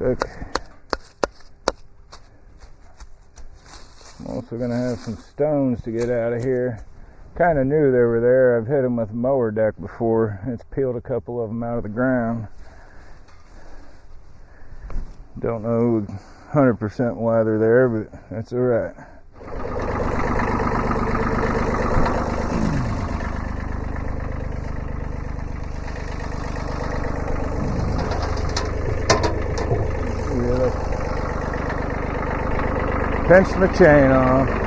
Okay. I'm also going to have some stones to get out of here. Kind of knew they were there. I've hit them with a mower deck before. It's peeled a couple of them out of the ground. Don't know 100% why they're there, but that's alright. Pinch my chain off.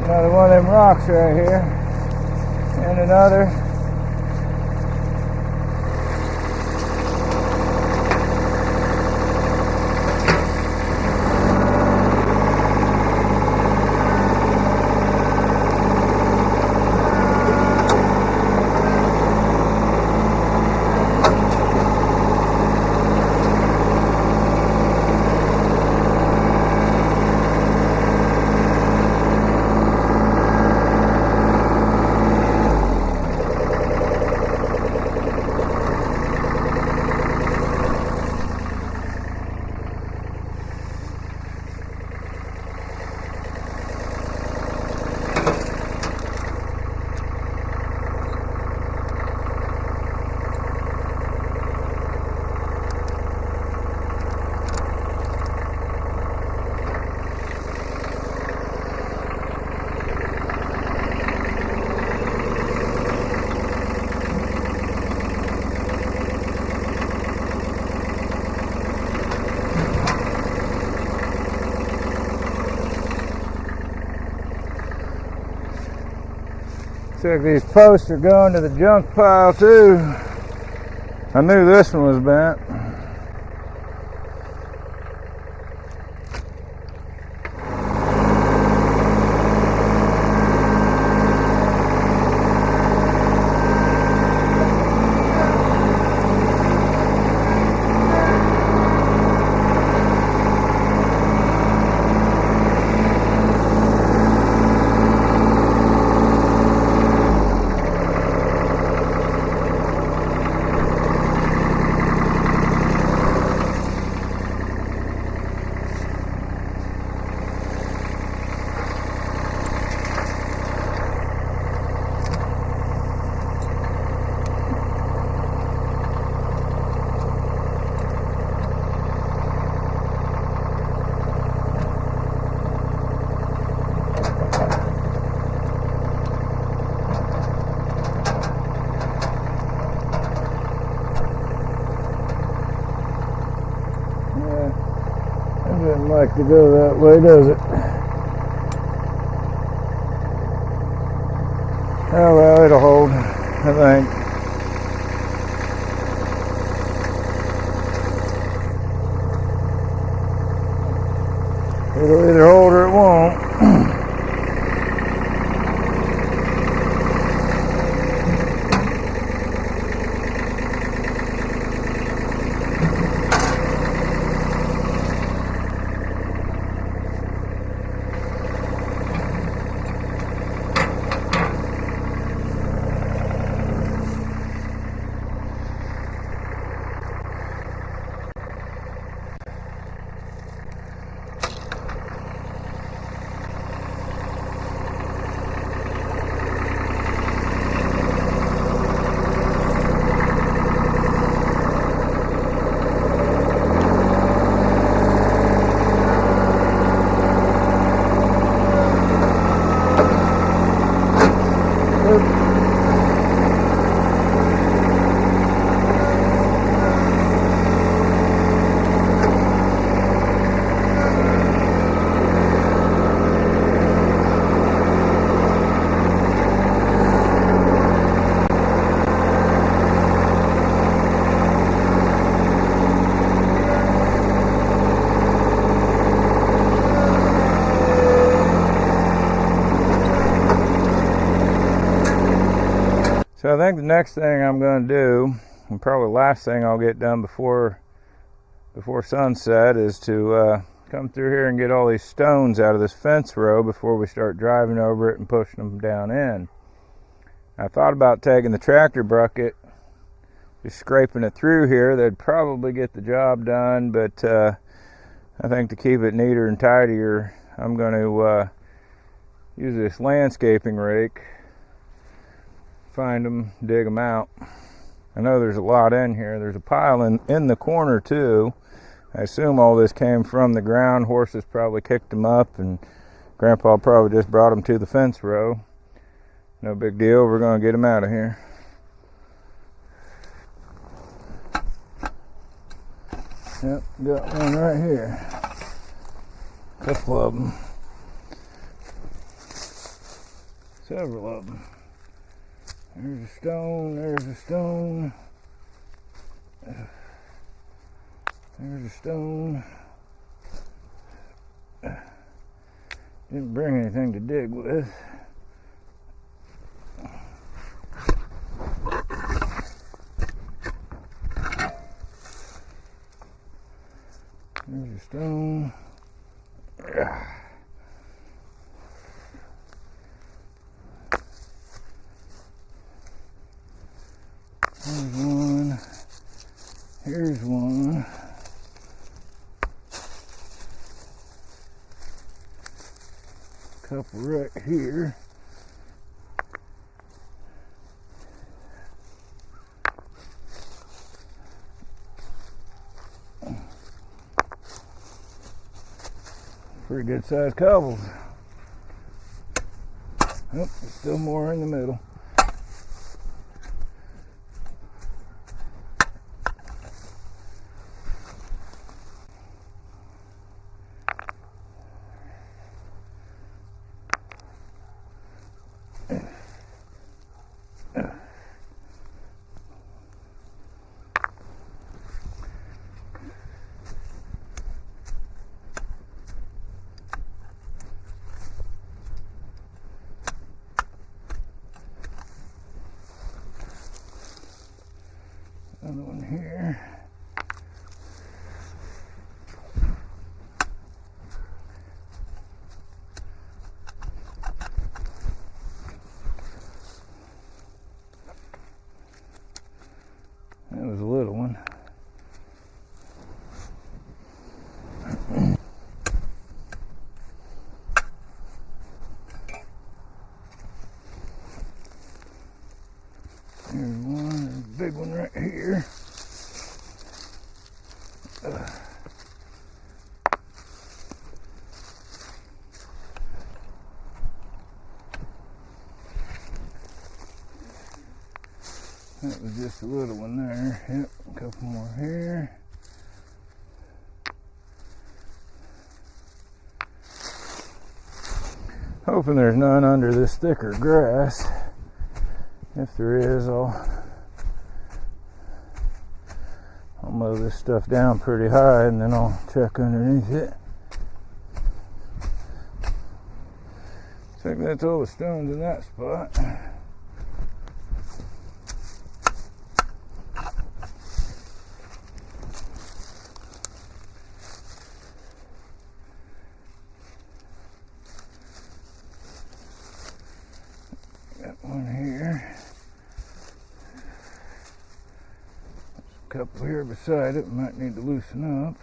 Another one of them rocks right here, and another. Looks like these posts are going to the junk pile too. I knew this one was bent. Doesn't like to go that way, does it? Oh well, it'll hold, I think. It'll either hold or it won't. So I think the next thing I'm going to do, and probably the last thing I'll get done before sunset, is to come through here and get all these stones out of this fence row before we start driving over it and pushing them down in. I thought about taking the tractor bucket, just scraping it through here. That'd probably get the job done, but I think to keep it neater and tidier, I'm going to use this landscaping rake, find them, dig them out. I know there's a lot in here. There's a pile in the corner too. I assume all this came from the ground. Horses probably kicked them up, and Grandpa probably just brought them to the fence row. No big deal. We're going to get them out of here. Yep, got one right here. A couple of them. Several of them. There's a stone, there's a stone. There's a stone. Didn't bring anything to dig with. There's a stone. There's one. Here's one. Couple right here. Pretty good sized cobbles. Oh, there's still more in the middle. Another one here. That was a little one. There's one, there's a big one right here. That was just a little one there. Yep, a couple more here. Hoping there's none under this thicker grass. If there is, I'll mow this stuff down pretty high and then I'll check underneath it. Looks like that's all the stones in that spot. Got one here. Couple here beside it, might need to loosen up.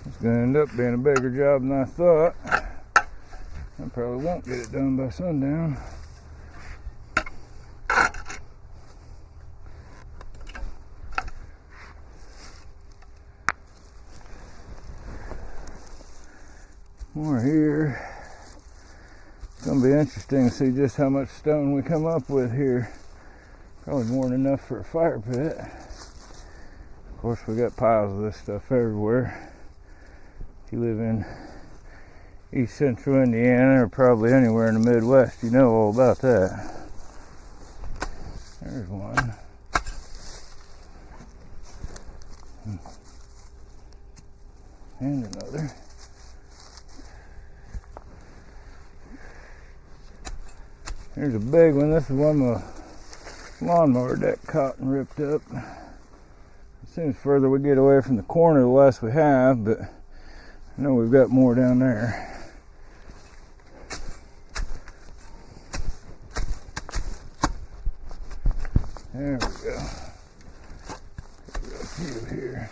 It's going to end up being a bigger job than I thought. I probably won't get it done by sundown. More here. It's going to be interesting to see just how much stone we come up with here. Probably more than enough for a fire pit. Of course, we got piles of this stuff everywhere. If you live in East Central Indiana, or probably anywhere in the Midwest, you know all about that. There's one. And another. Here's a big one. This is one my lawnmower deck caught and ripped up. As soon as further we get away from the corner, the less we have, but I know we've got more down there. There we go. Got a few here.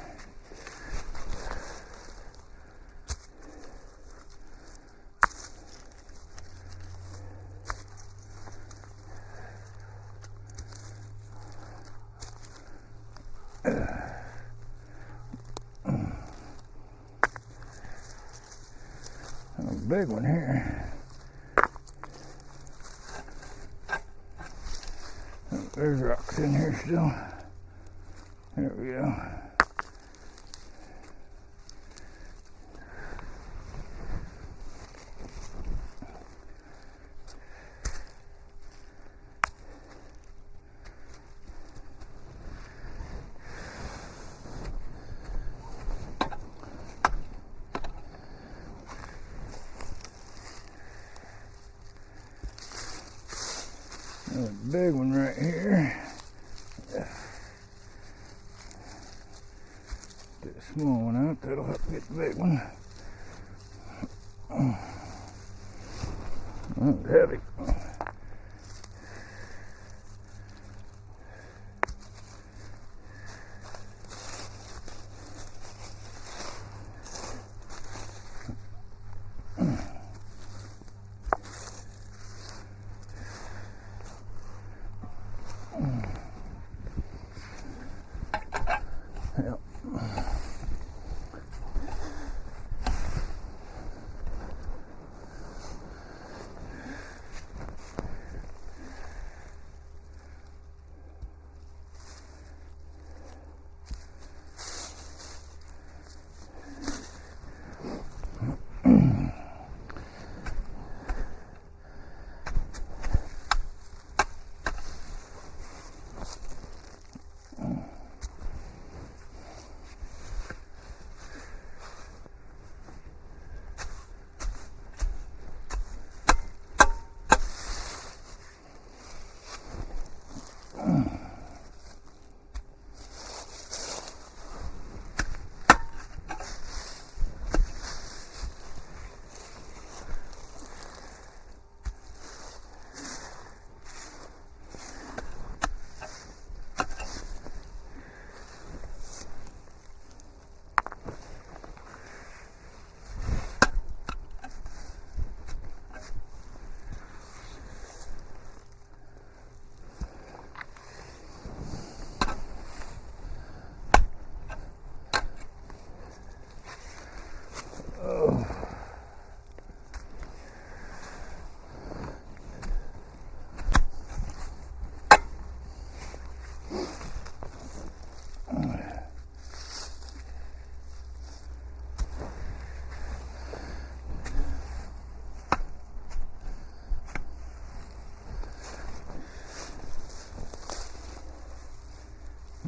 A big one here. Oh, there's rocks in here still. There we go. Another big one right here. Get a small one out, that'll help get the big one. That's heavy. Yep.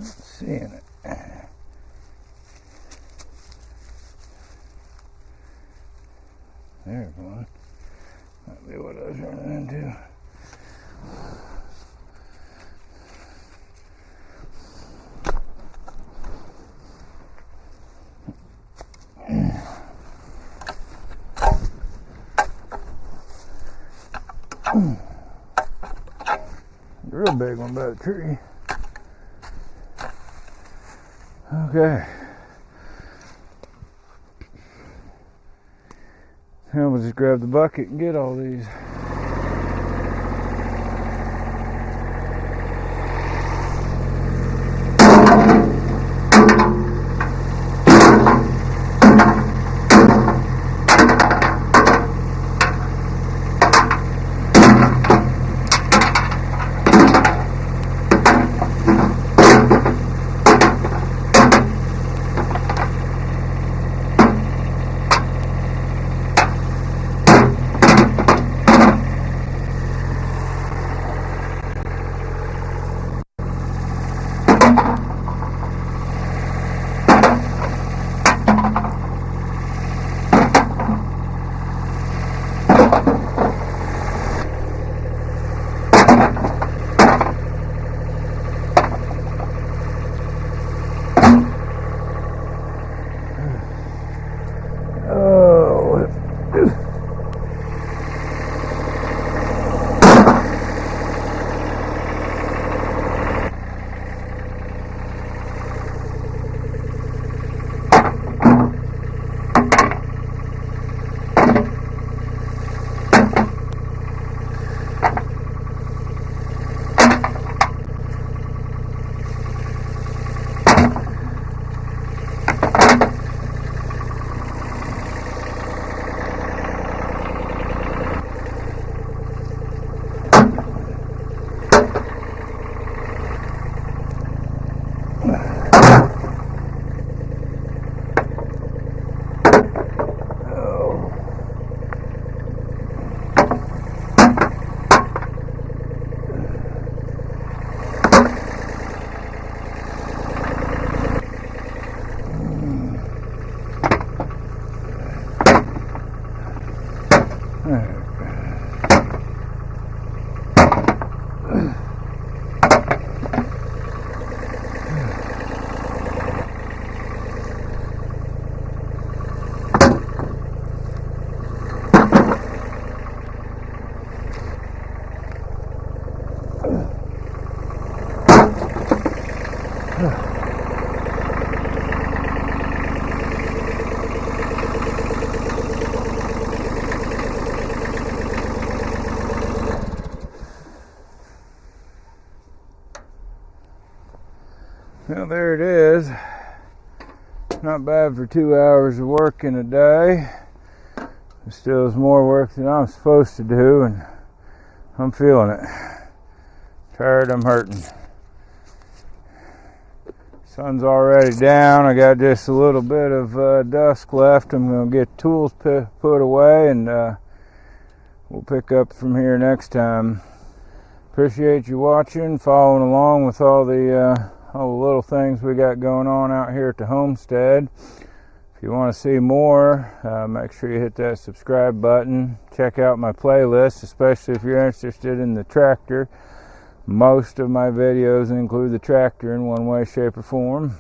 Seeing it. There's one. Might be what I was running into. A real big one by the tree. Okay. Now we'll just grab the bucket and get all these. Well, there it is. Not bad for 2 hours of work in a day. It still is more work than I'm supposed to do, and I'm feeling it. Tired, I'm hurting. Sun's already down. I got just a little bit of dusk left. I'm going to get tools put away, and we'll pick up from here next time. Appreciate you watching, following along with all the little things we got going on out here at the homestead. If you want to see more, make sure you hit that subscribe button. Check out my playlist, especially if you're interested in the tractor. Most of my videos include the tractor in one way, shape, or form.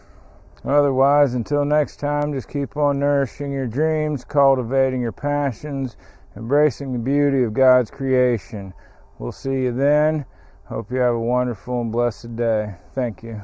Otherwise, until next time, just keep on nourishing your dreams, cultivating your passions, embracing the beauty of God's creation. We'll see you then. Hope you have a wonderful and blessed day. Thank you.